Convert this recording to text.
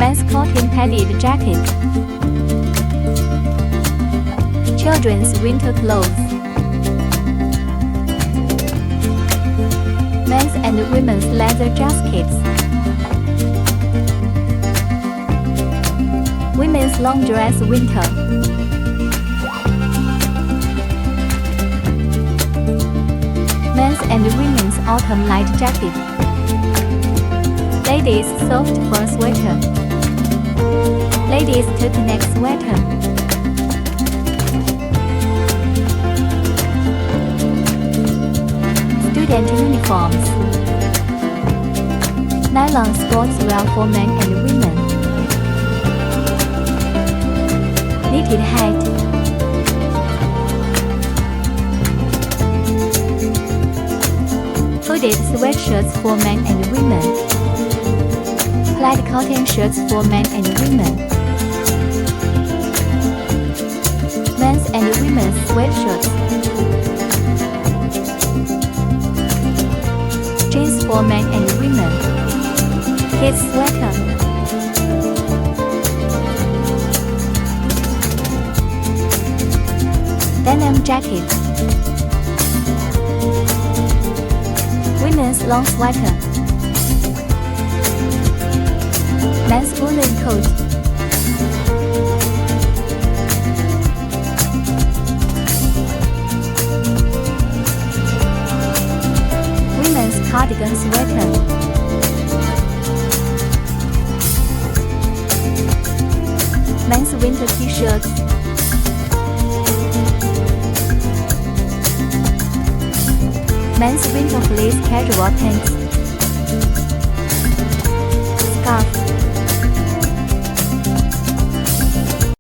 Men's cotton padded jacket. Children's winter clothes. Men's and women's leather jackets. Women's long dress winter. Men's and women's autumn light jacket. Ladies soft fur sweater. Ladies turtleneck sweater. Student uniforms. Nylon sportswear for men and women. Knitted hat. Hooded sweatshirts for men and women. Plaid cotton shirts for men and women. Men's and women's sweatshirts. Jeans for men and women. Kids sweater. Denim jacket. Women's long sweater. Men's woolen coat. Women's cardigan sweater. Men's winter t-shirts. Men's winter fleece casual pants. Scarf.